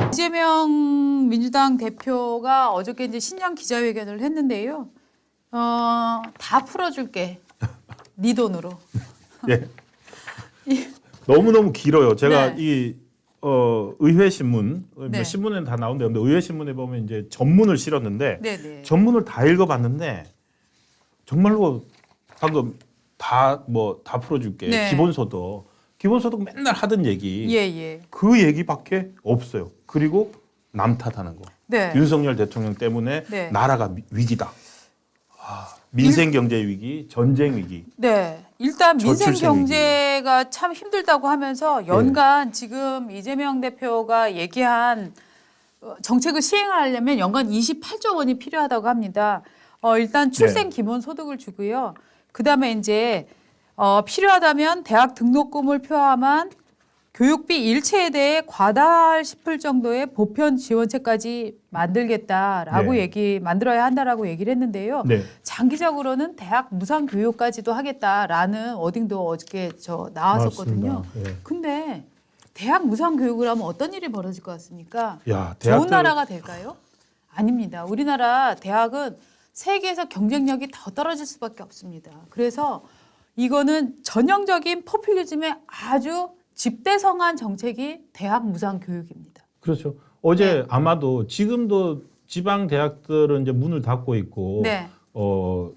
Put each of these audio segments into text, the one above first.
이재명 민주당 대표가 어저께 이제 신년 기자회견을 했는데요. 다 풀어줄게. 네 돈으로. 예. 너무너무 길어요. 제가 네. 이 의회 신문, 네. 신문에는 다 나오는데 의회 신문에 보면 이제 전문을 실었는데 네네. 전문을 다 읽어봤는데 정말로 방금 다 풀어줄게. 네. 기본소득 맨날 하던 얘기 예예. 그 얘기밖에 없어요. 그리고 남 탓하는 거. 네. 윤석열 대통령 때문에 네. 나라가 위기다. 민생 경제 위기, 전쟁 위기. 네. 일단 민생 저출생 경제가 참 힘들다고 하면서 연간 지금 이재명 대표가 얘기한 정책을 시행하려면 연간 28조 원이 필요하다고 합니다. 일단 출생 기본 소득을 주고요. 그다음에 이제 필요하다면 대학 등록금을 포함한 교육비 일체에 대해 과다할 싶을 정도의 보편 지원책까지 만들겠다라고 만들어야 한다라고 얘기를 했는데요. 네. 장기적으로는 대학 무상 교육까지도 하겠다라는 워딩도 어저께 나왔었거든요. 맞습니다. 예. 근데 대학 무상 교육을 하면 어떤 일이 벌어질 것 같습니까? 야, 좋은 나라가 될까요? 아닙니다. 우리나라 대학은 세계에서 경쟁력이 더 떨어질 수밖에 없습니다. 그래서 이거는 전형적인 포퓰리즘의 아주 집대성한 정책이 대학 무상 교육입니다. 그렇죠. 어제 네. 아마도 지금도 지방 대학들은 이제 문을 닫고 있고 네.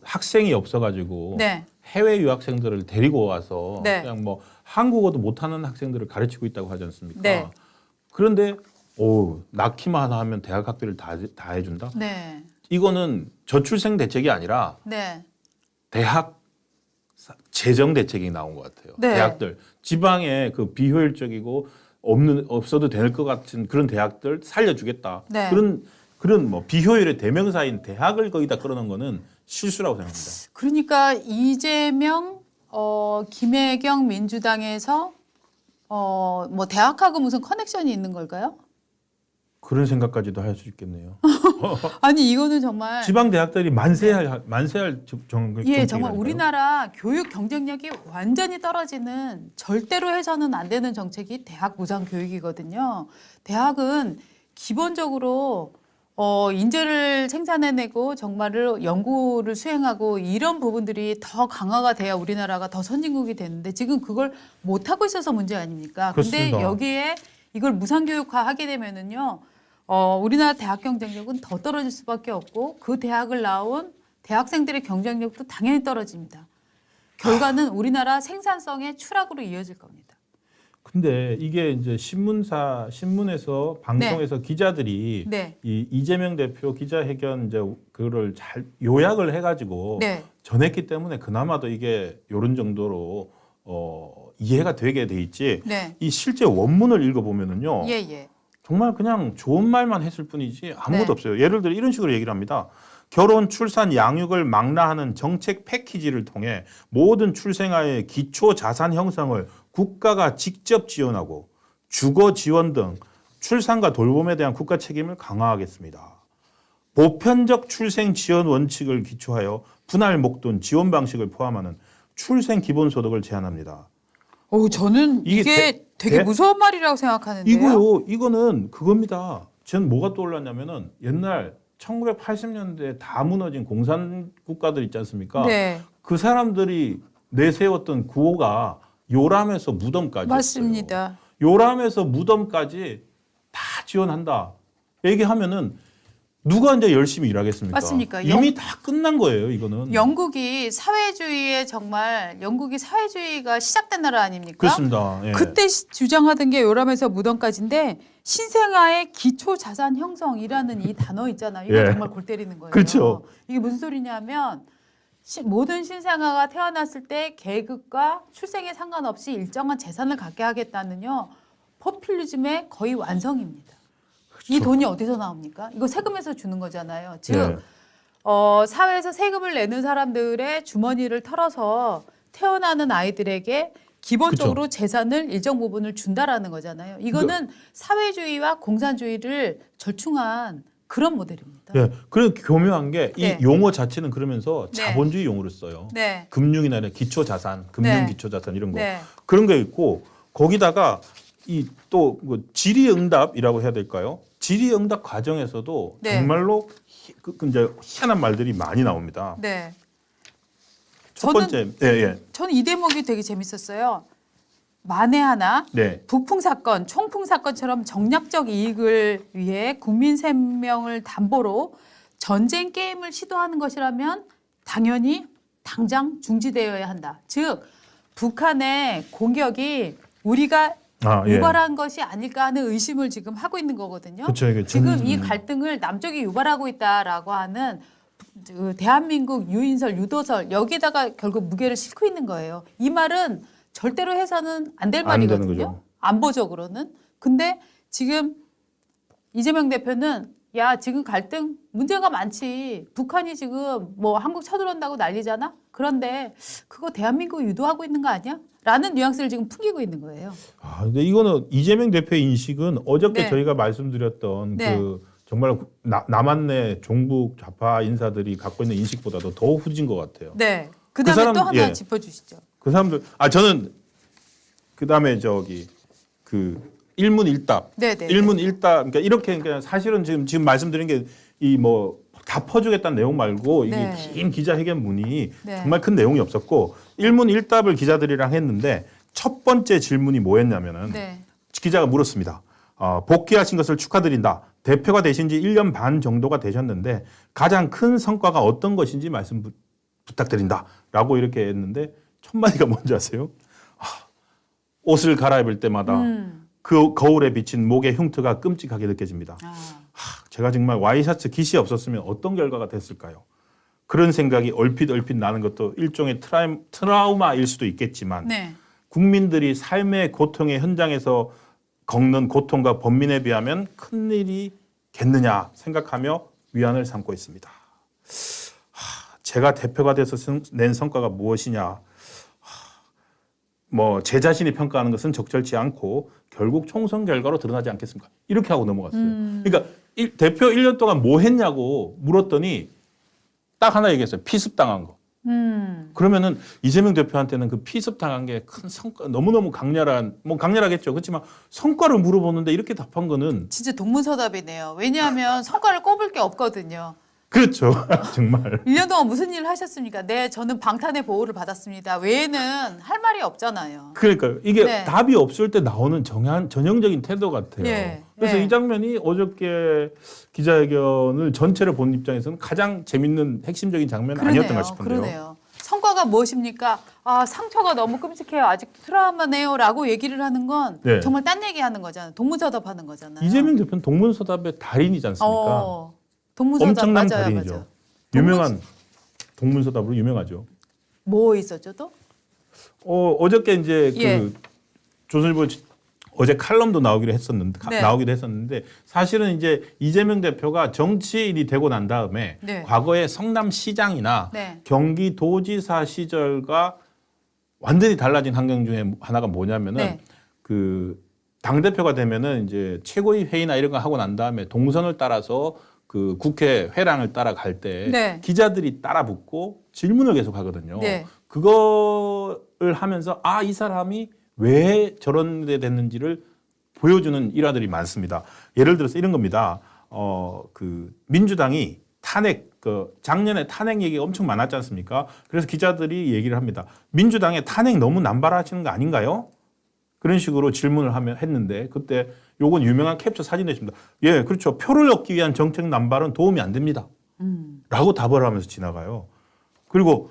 학생이 없어가지고 네. 해외 유학생들을 데리고 와서 네. 그냥 한국어도 못하는 학생들을 가르치고 있다고 하지 않습니까? 네. 그런데 낳기만 하면 대학 학비를 다 해준다? 네. 이거는 저출생 대책이 아니라 네. 대학 재정 대책이 나온 것 같아요. 네. 대학들 지방에 그 비효율적이고 없어도 될 것 같은 그런 대학들 살려주겠다. 네. 그런 비효율의 대명사인 대학을 거기다 끌어넣은 거는 실수라고 생각합니다. 그러니까 이재명, 김혜경 민주당에서 대학하고 무슨 커넥션이 있는 걸까요? 그런 생각까지도 할 수 있겠네요. 아니 이거는 정말 지방 대학들이 만세할 정책이잖아요. 정말 우리나라 교육 경쟁력이 완전히 떨어지는 절대로 해서는 안 되는 정책이 대학 무상 교육이거든요. 대학은 기본적으로 인재를 생산해내고 정말로 연구를 수행하고 이런 부분들이 더 강화가 돼야 우리나라가 더 선진국이 되는데 지금 그걸 못 하고 있어서 문제 아닙니까? 근데 그렇습니다. 여기에 이걸 무상 교육화하게 되면은요. 우리나라 대학 경쟁력은 더 떨어질 수밖에 없고 그 대학을 나온 대학생들의 경쟁력도 당연히 떨어집니다. 결과는 우리나라 생산성의 추락으로 이어질 겁니다. 근데 이게 이제 신문에서 방송에서 기자들이 네. 이 이재명 대표 기자회견 이제 그거를 잘 요약을 해가지고 네. 전했기 때문에 그나마도 이게 요런 정도로 이해가 되게 돼 있지. 네. 이 실제 원문을 읽어보면은요. 예. 정말 그냥 좋은 말만 했을 뿐이지 아무것도 네. 없어요. 예를 들어 이런 식으로 얘기를 합니다. 결혼, 출산, 양육을 망라하는 정책 패키지를 통해 모든 출생아의 기초 자산 형성을 국가가 직접 지원하고 주거 지원 등 출산과 돌봄에 대한 국가 책임을 강화하겠습니다. 보편적 출생 지원 원칙을 기초하여 분할 목돈 지원 방식을 포함하는 출생 기본소득을 제한합니다. 저는 이게 되게 무서운 말이라고 생각하는데요. 이거는 그겁니다. 전 뭐가 떠올랐냐면은 옛날 1980년대 다 무너진 공산 국가들 있지 않습니까? 네. 그 사람들이 내세웠던 구호가 요람에서 무덤까지. 맞습니다. 요람에서 무덤까지 다 지원한다. 얘기하면은 누가 이제 열심히 일하겠습니까? 맞습니까? 이미 다 끝난 거예요, 이거는. 영국이 사회주의가 시작된 나라 아닙니까? 그렇습니다. 예. 그때 주장하던 게 요람에서 무덤까지인데 신생아의 기초 자산 형성이라는 이 단어 있잖아요. 이거 예. 정말 골 때리는 거예요. 그렇죠. 이게 무슨 소리냐면 모든 신생아가 태어났을 때 계급과 출생에 상관없이 일정한 재산을 갖게 하겠다는요. 포퓰리즘의 거의 완성입니다. 이 돈이 어디서 나옵니까? 이거 세금에서 주는 거잖아요. 즉 예. 사회에서 세금을 내는 사람들의 주머니를 털어서 태어나는 아이들에게 기본적으로 재산을 일정 부분을 준다라는 거잖아요. 이거는 사회주의와 공산주의를 절충한 그런 모델입니다. 예. 그리고 교묘한 게 이 네. 용어 자체는 그러면서 네. 자본주의 용어를 써요. 네. 금융이나 기초자산, 금융 네. 기초자산 이런 거. 네. 그런 게 있고 거기다가 이 또 뭐 질의응답이라고 해야 될까요? 질의응답 과정에서도 네. 정말로 이제 희한한 말들이 많이 나옵니다. 네. 첫 번째, 저는 이 대목이 되게 재밌었어요. 만에 하나 네. 북풍 사건, 총풍 사건처럼 정략적 이익을 위해 국민 생명을 담보로 전쟁 게임을 시도하는 것이라면 당연히 당장 중지되어야 한다. 즉 북한의 공격이 우리가 유발한 것이 아닐까 하는 의심을 지금 하고 있는 거거든요. 그렇죠. 이게 지금 이 갈등을 남쪽이 유발하고 있다라고 하는 그 대한민국 유인설, 유도설 여기다가 결국 무게를 싣고 있는 거예요. 이 말은 절대로 해서는 안 될 안 되는 말이거든요. 거죠. 안보적으로는. 근데 지금 이재명 대표는 야 지금 갈등 문제가 많지. 북한이 지금 뭐 한국 쳐들어온다고 난리잖아. 그런데 그거 대한민국 유도하고 있는 거 아니야? 라는 뉘앙스를 지금 풍기고 있는 거예요. 아, 근데 이거는 이재명 대표의 인식은 어저께 네. 저희가 말씀드렸던 네. 그 정말 남한내 종북 좌파 인사들이 갖고 있는 인식보다도 더 후진 것 같아요. 네. 그다음에 사람- 또 하나 예. 짚어주시죠. 그 사람들 저는 그다음에 그 일문일답 네네. 일문일답 그러니까 이렇게 그러니까 사실은 지금 말씀드린 게 이 뭐 다 퍼주겠다는 내용 말고 이게 네. 긴 기자회견문이 네. 정말 큰 내용이 없었고 일문일답을 기자들이랑 했는데 첫 번째 질문이 뭐였냐면은 네. 기자가 물었습니다. 복귀하신 것을 축하드린다. 대표가 되신 지 1년 반 정도가 되셨는데 가장 큰 성과가 어떤 것인지 말씀 부탁드린다. 라고 이렇게 했는데 첫 마디가 뭔지 아세요? 옷을 갈아입을 때마다 그 거울에 비친 목의 흉터가 끔찍하게 느껴집니다. 제가 정말 와이셔츠 깃이 없었으면 어떤 결과가 됐을까요? 그런 생각이 얼핏 나는 것도 일종의 트라우마일 수도 있겠지만 네. 국민들이 삶의 고통의 현장에서 겪는 고통과 번민에 비하면 큰일이겠느냐 생각하며 위안을 삼고 있습니다. 제가 대표가 돼서 낸 성과가 무엇이냐. 뭐 제 자신이 평가하는 것은 적절치 않고 결국 총선 결과로 드러나지 않겠습니까? 이렇게 하고 넘어갔어요. 그러니까 대표 1년 동안 뭐 했냐고 물었더니 딱 하나 얘기했어요. 피습당한 거. 그러면은 이재명 대표한테는 그 피습당한 게 큰 성과, 너무너무 강렬하겠죠. 그렇지만 성과를 물어보는데 이렇게 답한 거는 진짜 동문서답이네요. 왜냐하면 성과를 꼽을 게 없거든요. 그렇죠. 정말. 1년 동안 무슨 일을 하셨습니까? 네, 저는 방탄의 보호를 받았습니다. 외에는 할 말이 없잖아요. 그러니까 이게 네. 답이 없을 때 나오는 전형적인 태도 같아요. 예, 그래서 예. 이 장면이 어저께 기자회견을 전체를 본 입장에서는 가장 재밌는 핵심적인 장면 아니었던가 싶은데요. 그러네요. 성과가 무엇입니까? 상처가 너무 끔찍해요. 아직 트라우마네요. 라고 얘기를 하는 건 네. 정말 딴 얘기하는 거잖아요. 동문서답하는 거잖아요. 이재명 대표는 동문서답의 달인이지 않습니까? 동문서답 엄청난 맞아요, 달인이죠. 맞아요. 유명한 동문서답으로 유명하죠. 뭐 있었죠 또? 어저께 이제 예. 그 조선일보 어제 칼럼도 나오기로 네. 했었는데 사실은 이제 이재명 대표가 정치인이 되고 난 다음에 네. 과거에 성남시장이나 네. 경기도지사 시절과 완전히 달라진 환경 중에 하나가 뭐냐면은 네. 그 당대표가 되면은 이제 최고위 회의나 이런 거 하고 난 다음에 동선을 따라서 그 국회 회랑을 따라갈 때 네. 기자들이 따라붙고 질문을 계속 하거든요. 네. 그거를 하면서 이 사람이 왜 저런 데 됐는지를 보여주는 일화들이 많습니다. 예를 들어서 이런 겁니다. 그 민주당이 작년에 탄핵 얘기가 엄청 많았지 않습니까? 그래서 기자들이 얘기를 합니다. 민주당의 탄핵 너무 남발하시는 거 아닌가요? 그런 식으로 질문을 했는데 그때 요건 유명한 캡처 사진이었습니다. 예, 그렇죠. 표를 얻기 위한 정책 남발은 도움이 안 됩니다. 라고 답을 하면서 지나가요. 그리고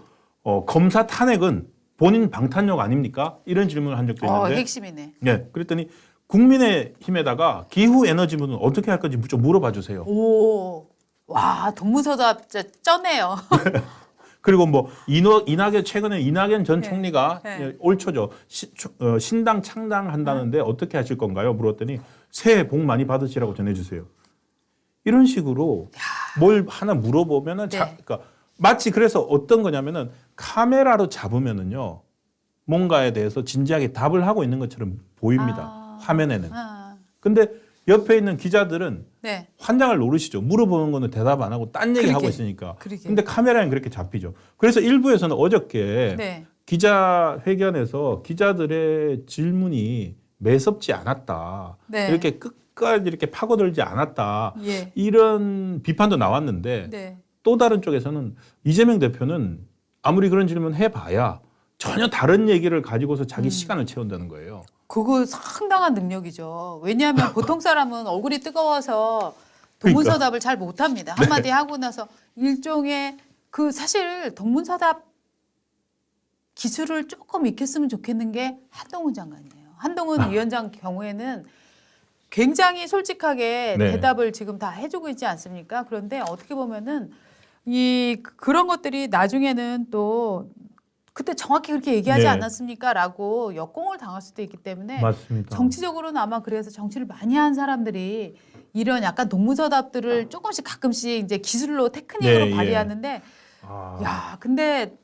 검사 탄핵은 본인 방탄용 아닙니까? 이런 질문을 한 적도 있는데 핵심이네. 예, 그랬더니 국민의힘에다가 기후 에너지부는 어떻게 할 건지 좀 물어봐 주세요. 오, 와 동문서답 진짜 쩌네요. 그리고 뭐 최근에 이낙연 전 네. 총리가 네. 올 초죠 신당 창당한다는데 어떻게 하실 건가요? 물었더니 새해 복 많이 받으시라고 전해주세요. 이런 식으로 뭘 하나 물어보면은 네. 그러니까 마치 그래서 어떤 거냐면은 카메라로 잡으면은요 뭔가에 대해서 진지하게 답을 하고 있는 것처럼 보입니다. 화면에는. 근데 옆에 있는 기자들은 네. 환장을 노리시죠. 물어보는 거는 대답 안 하고 딴 얘기 하고 그러게. 있으니까. 그러게. 근데 카메라엔 그렇게 잡히죠. 그래서 일부에서는 어저께 네. 기자회견에서 기자들의 질문이 매섭지 않았다. 네. 이렇게 끝까지 이렇게 파고들지 않았다. 예. 이런 비판도 나왔는데 네. 또 다른 쪽에서는 이재명 대표는 아무리 그런 질문 해봐야 전혀 다른 얘기를 가지고서 자기 시간을 채운다는 거예요. 그거 상당한 능력이죠. 왜냐하면 보통 사람은 얼굴이 뜨거워서 동문서답을 잘 못합니다. 한마디 하고 나서 일종의 그 사실 동문서답 기술을 조금 익혔으면 좋겠는 게 한동훈 장관이에요. 한동훈 위원장 경우에는 굉장히 솔직하게 네. 대답을 지금 다 해주고 있지 않습니까? 그런데 어떻게 보면은 그런 것들이 나중에는 또 그때 정확히 그렇게 얘기하지 네. 않았습니까?라고 역공을 당할 수도 있기 때문에 맞습니다. 정치적으로는 아마 그래서 정치를 많이 한 사람들이 이런 약간 동문서답들을 조금씩 가끔씩 이제 기술로 테크닉으로 네, 예. 발휘하는데 아, 야 근데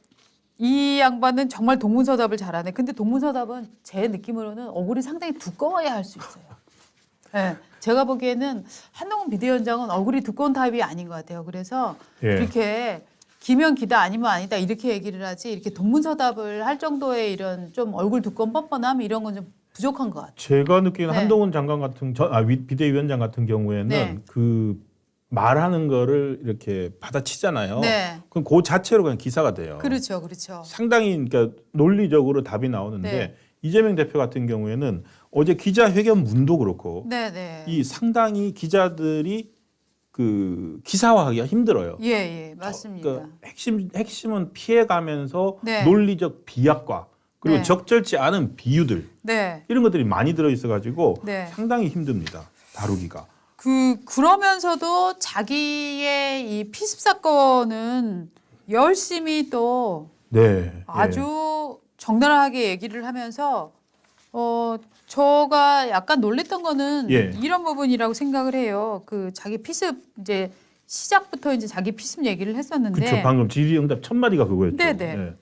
이 양반은 정말 동문서답을 잘하네. 근데 동문서답은 제 느낌으로는 얼굴이 상당히 두꺼워야 할 수 있어요. 네, 제가 보기에는 한동훈 비대위원장은 얼굴이 두꺼운 타입이 아닌 것 같아요. 그래서 예. 이렇게 기면 기다 아니면 아니다 이렇게 얘기를 하지 이렇게 동문서답을 할 정도의 이런 좀 얼굴 두꺼운 뻔뻔함 이런 건 좀 부족한 것 같아요. 제가 느끼는 네. 한동훈 장관 같은 비대위원장 같은 경우에는 네. 그 말하는 거를 이렇게 받아치잖아요. 네. 그럼 그 자체로 그냥 기사가 돼요. 그렇죠, 그렇죠. 상당히 그러니까 논리적으로 답이 나오는데 네. 이재명 대표 같은 경우에는 어제 기자회견문도 그렇고 네, 네. 이 상당히 기자들이 그 기사화하기가 힘들어요. 예, 예, 맞습니다. 그러니까 핵심은 피해가면서 네. 논리적 비약과 그리고 네. 적절치 않은 비유들 네, 이런 것들이 많이 들어 있어 가지고 네. 상당히 힘듭니다. 다루기가. 그러면서도 자기의 이 피습 사건은 열심히 또 네. 아주 적나라하게 얘기를 하면서 저가 약간 놀랬던 거는 예. 이런 부분이라고 생각을 해요. 그 자기 피습 이제 시작부터 이제 자기 피습 얘기를 했었는데 그렇죠. 방금 질의응답 첫 마디가 그거였죠. 네네. 네.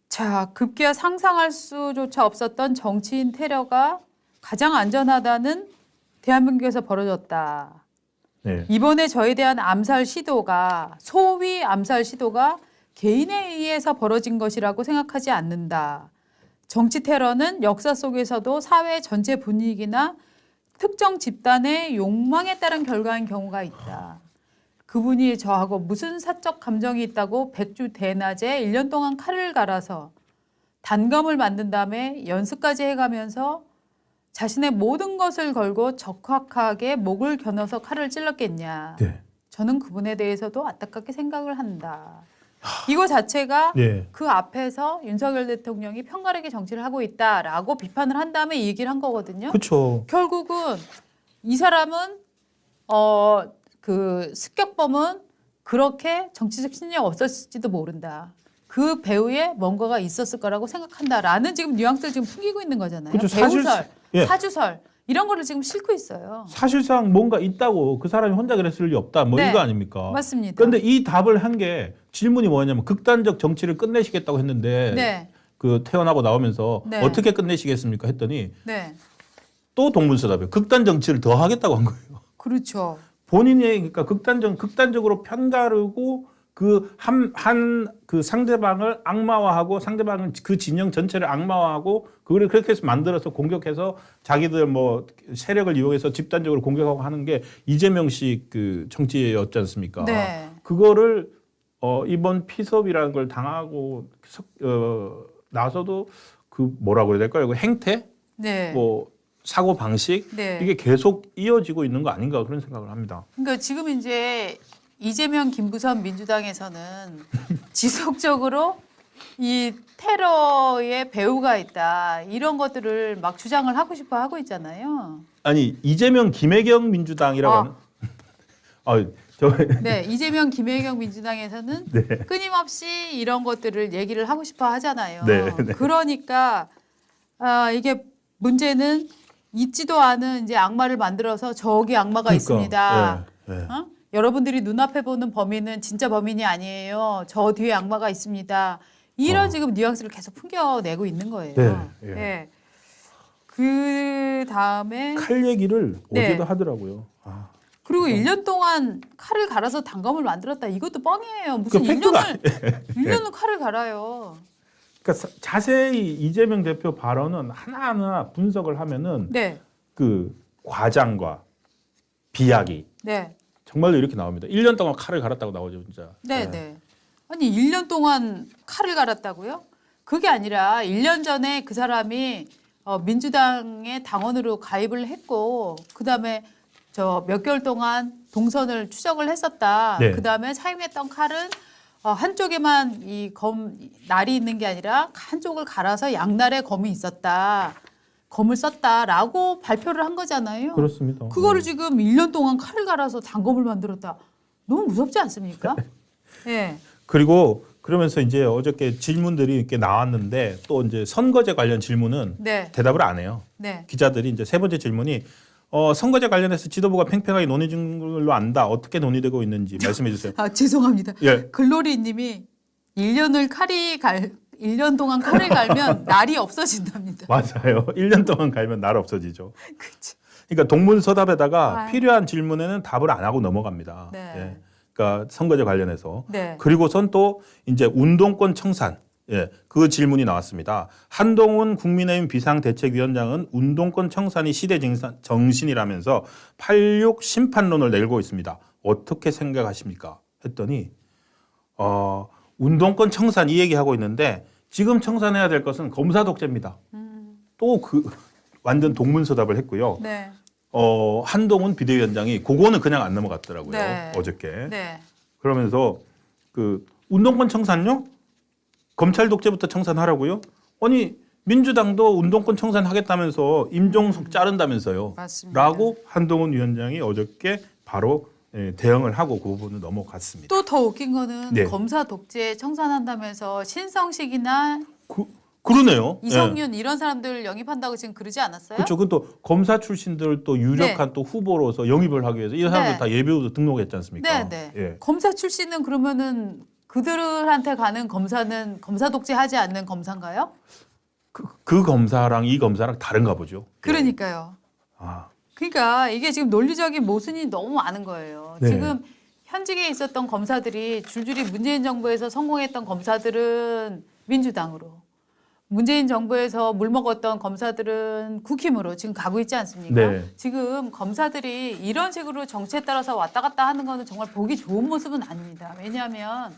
자, 급기야 상상할 수조차 없었던 정치인 테러가 가장 안전하다는 대한민국에서 벌어졌다. 네. 이번에 저에 대한 암살 시도가 소위 암살 시도가 개인에 의해서 벌어진 것이라고 생각하지 않는다. 정치 테러는 역사 속에서도 사회 전체 분위기나 특정 집단의 욕망에 따른 결과인 경우가 있다. 그분이 저하고 무슨 사적 감정이 있다고 백주 대낮에 1년 동안 칼을 갈아서 단검을 만든 다음에 연습까지 해가면서 자신의 모든 것을 걸고 적확하게 목을 겨눠서 칼을 찔렀겠냐. 네. 저는 그분에 대해서도 안타깝게 생각을 한다. 이거 자체가 네. 그 앞에서 윤석열 대통령이 편가르게 정치를 하고 있다라고 비판을 한 다음에 이 얘기를 한 거거든요. 그렇죠. 결국은 이 사람은 그 습격범은 그렇게 정치적 신념이 없었을지도 모른다. 그 배후에 뭔가가 있었을 거라고 생각한다라는 지금 뉘앙스를 지금 풍기고 있는 거잖아요. 그렇죠. 배우설, 예. 사주설 이런 거를 지금 싣고 있어요. 사실상 뭔가 있다고 그 사람이 혼자 그랬을 리 없다. 뭐 네. 이거 아닙니까? 맞습니다. 그런데 이 답을 한 게 질문이 뭐냐면 극단적 정치를 끝내시겠다고 했는데 네, 그 태어나고 나오면서 네. 어떻게 끝내시겠습니까 했더니 네, 또 동문서답이에요. 극단 정치를 더 하겠다고 한 거예요. 그렇죠. 본인이 그러니까 극단적으로 편가르고 그 그 상대방을 악마화하고 상대방을 그 진영 전체를 악마화하고 그걸 그렇게 해서 만들어서 공격해서 자기들 뭐 세력을 이용해서 집단적으로 공격하고 하는 게 이재명식 그 정치였지 않습니까? 네, 그거를 이번 피섭이라는 걸 당하고 나서도 그 뭐라고 해야 될까요? 그 행태, 네. 뭐 사고 방식 네. 이게 계속 이어지고 있는 거 아닌가 그런 생각을 합니다. 그러니까 지금 이제 이재명, 김부선 민주당에서는 지속적으로 이 테러의 배후가 있다 이런 것들을 막 주장을 하고 싶어 하고 있잖아요. 아니 이재명, 김혜경 민주당이라고 하는. 네, 이재명, 김혜경 민주당에서는 네. 끊임없이 이런 것들을 얘기를 하고 싶어 하잖아요. 네, 네. 그러니까 이게 문제는 있지도 않은 이제 악마를 만들어서 저기 악마가 있습니다. 네, 네. 어? 여러분들이 눈앞에 보는 범인은 진짜 범인이 아니에요. 저 뒤에 악마가 있습니다. 이런 지금 뉘앙스를 계속 풍겨내고 있는 거예요. 네, 예. 네. 그 다음에 칼 얘기를 네. 어제도 하더라고요. 그리고 1년 동안 칼을 갈아서 단검을 만들었다. 이것도 뻥이에요. 무슨 그 팩트가 1년을 칼을 갈아요. 그러니까 자세히 이재명 대표 발언은 하나하나 분석을 하면은 네. 그 과장과 비약이 네. 정말로 이렇게 나옵니다. 1년 동안 칼을 갈았다고 나오죠, 진짜. 네, 네. 아니 1년 동안 칼을 갈았다고요? 그게 아니라 1년 전에 그 사람이 민주당의 당원으로 가입을 했고 그다음에 저 몇 개월 동안 동선을 추적을 했었다. 네. 그다음에 사용했던 칼은 한쪽에만 이 날이 있는 게 아니라 한쪽을 갈아서 양날에 검이 있었다. 검을 썼다라고 발표를 한 거잖아요. 그렇습니다. 그거를 지금 1년 동안 칼을 갈아서 단검을 만들었다. 너무 무섭지 않습니까? 네. 그리고 그러면서 이제 어저께 질문들이 이렇게 나왔는데 또 이제 선거제 관련 질문은 네. 대답을 안 해요. 네. 기자들이 이제 세 번째 질문이 선거제 관련해서 지도부가 팽팽하게 논의 중인 걸로 안다. 어떻게 논의되고 있는지 말씀해 주세요. 아, 죄송합니다. 예. 글로리 님이 1년 동안 칼을 갈면 날이 없어진답니다. 맞아요. 1년 동안 갈면 날 없어지죠. 그치. 그러니까 동문서답에다가 아유. 필요한 질문에는 답을 안 하고 넘어갑니다. 네. 예. 그러니까 선거제 관련해서. 네. 그리고선 또 이제 운동권 청산. 예, 그 질문이 나왔습니다. 한동훈 국민의힘 비상대책위원장은 운동권 청산이 시대 정신이라면서 86 심판론을 내걸고 있습니다. 어떻게 생각하십니까? 했더니 운동권 청산 이 얘기하고 있는데 지금 청산해야 될 것은 검사 독재입니다. 또 그 완전 동문서답을 했고요. 네. 한동훈 비대위원장이 그거는 그냥 안 넘어갔더라고요. 네. 어저께. 네. 그러면서 그 운동권 청산요? 검찰 독재부터 청산하라고요? 아니 민주당도 운동권 청산하겠다면서 임종석 자른다면서요. 맞습니다. 라고 한동훈 위원장이 어저께 바로 대응을 하고 그 부분은 넘어갔습니다. 또 더 웃긴 거는 네. 검사 독재 청산한다면서 신성식이나 그러네요. 이성윤 이런 사람들 영입한다고 지금 그러지 않았어요? 그렇죠. 그또 검사 출신들 또 유력한 또 후보로서 영입을 하기 위해서 이 사람들 네. 다 예비후보 등록했지 않습니까? 네, 네. 예. 검사 출신은 그러면은 그들한테 가는 검사는 검사 독재하지 않는 검사인가요? 그 검사랑 이 검사랑 다른가 보죠. 그러니까요. 아, 그러니까 이게 지금 논리적인 모순이 너무 많은 거예요. 네. 지금 현직에 있었던 검사들이 줄줄이 문재인 정부에서 성공했던 검사들은 민주당으로, 문재인 정부에서 물 먹었던 검사들은 국힘으로 지금 가고 있지 않습니까? 네. 지금 검사들이 이런 식으로 정치에 따라서 왔다 갔다 하는 거는 정말 보기 좋은 모습은 아닙니다. 왜냐하면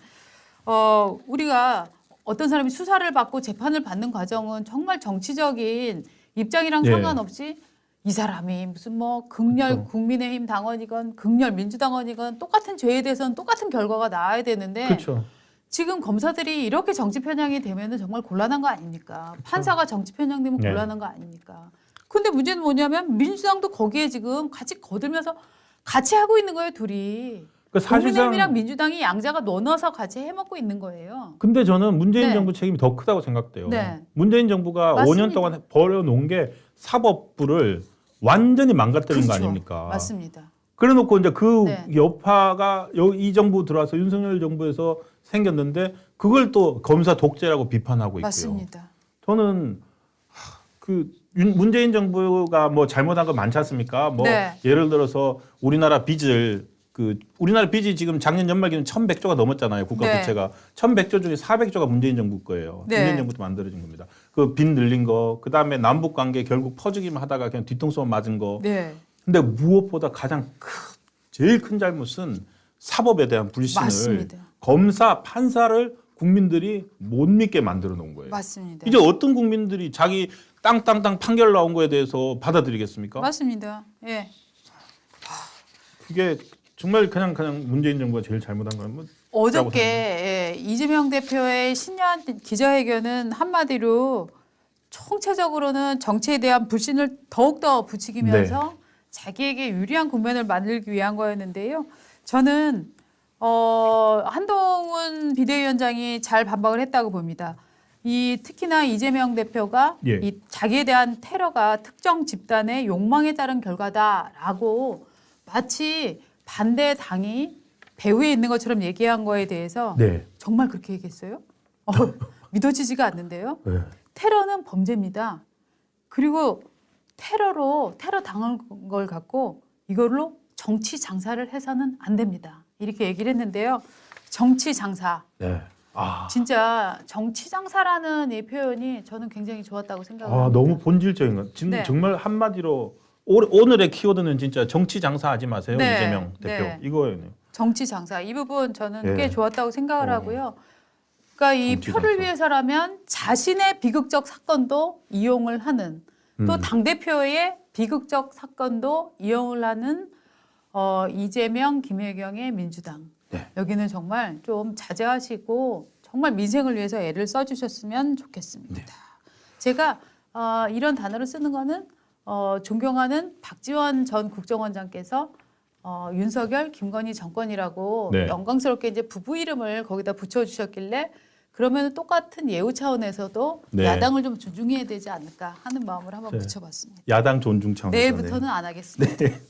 우리가 어떤 사람이 수사를 받고 재판을 받는 과정은 정말 정치적인 입장이랑 네. 상관없이 이 사람이 무슨 뭐 극렬 그렇죠. 국민의힘 당원이건 극렬 민주당원이건 똑같은 죄에 대해서는 똑같은 결과가 나와야 되는데 그렇죠. 지금 검사들이 이렇게 정치 편향이 되면은 정말 곤란한 거 아닙니까? 판사가 정치 편향되면 네. 곤란한 거 아닙니까? 근데 문제는 뭐냐면 민주당도 거기에 지금 같이 거들면서 같이 하고 있는 거예요, 둘이. 그 사실상 국민의힘이랑 민주당이 양자가 넣어서 같이 해먹고 있는 거예요. 근데 저는 문재인 네. 정부 책임이 더 크다고 생각돼요. 네. 문재인 정부가 맞습니다. 5년 동안 벌여놓은 게 사법부를 완전히 망가뜨린 거 아닙니까? 맞습니다. 그래놓고 이제 그 네. 여파가 이 정부 들어와서 윤석열 정부에서 생겼는데 그걸 또 검사 독재라고 비판하고 있고요. 맞습니다. 저는 문재인 정부가 뭐 잘못한 거 많지 않습니까? 뭐 네. 예를 들어서 우리나라 빚이 지금 작년 연말 기준 1,100조가 넘었잖아요. 국가 네. 부채가 1,100조 중에 400조가 문재인 정부 거예요. 네. 문재인 정부도 만들어진 겁니다. 그 빚 늘린 거, 그 다음에 남북 관계 결국 퍼지기만 하다가 그냥 뒤통수만 맞은 거. 네. 근데 무엇보다 제일 큰 잘못은 사법에 대한 불신을 맞습니다. 검사, 판사를 국민들이 못 믿게 만들어 놓은 거예요. 맞습니다. 이제 어떤 국민들이 자기 땅땅땅 판결 나온 거에 대해서 받아들이겠습니까? 맞습니다. 예. 그게 정말 그냥 문재인 정부가 제일 잘못한 건 뭐. 어저께 이재명 대표의 신년 기자회견은 한마디로 총체적으로는 정치에 대한 불신을 더욱더 부추기면서 네. 자기에게 유리한 국면을 만들기 위한 거였는데요. 저는 한동훈 비대위원장이 잘 반박을 했다고 봅니다. 특히나 이재명 대표가 예. 이 자기에 대한 테러가 특정 집단의 욕망에 따른 결과다라고 마치 반대 당이 배후에 있는 것처럼 얘기한 거에 대해서 네. 정말 그렇게 얘기했어요? 믿어지지가 않는데요. 네. 테러는 범죄입니다. 그리고 테러 당한 걸 갖고 이걸로 정치 장사를 해서는 안 됩니다. 이렇게 얘기를 했는데요. 정치 장사. 네. 아, 진짜 정치 장사라는 이 표현이 저는 굉장히 좋았다고 생각합니다. 너무 본질적인 것. 지금 네. 정말 한마디로 오늘의 키워드는 진짜 정치 장사하지 마세요. 네. 이재명 대표. 네. 이거예요. 정치 장사 이 부분 저는 네. 꽤 좋았다고 생각을 하고요. 그러니까 이 정치 표를 장사. 위해서라면 자신의 비극적 사건도 이용을 하는 또 당대표의 비극적 사건도 이용을 하는 이재명, 김혜경의 민주당. 네. 여기는 정말 좀 자제하시고 정말 민생을 위해서 애를 써주셨으면 좋겠습니다. 네. 제가 이런 단어를 쓰는 거는 존경하는 박지원 전 국정원장께서 윤석열, 김건희 정권이라고 네. 영광스럽게 이제 부부 이름을 거기다 붙여주셨길래 그러면 똑같은 예우 차원에서도 네. 야당을 좀 존중해야 되지 않을까 하는 마음을 한번 네. 붙여봤습니다. 야당 존중 차원에서. 내일부터는 안 하겠습니다. 네.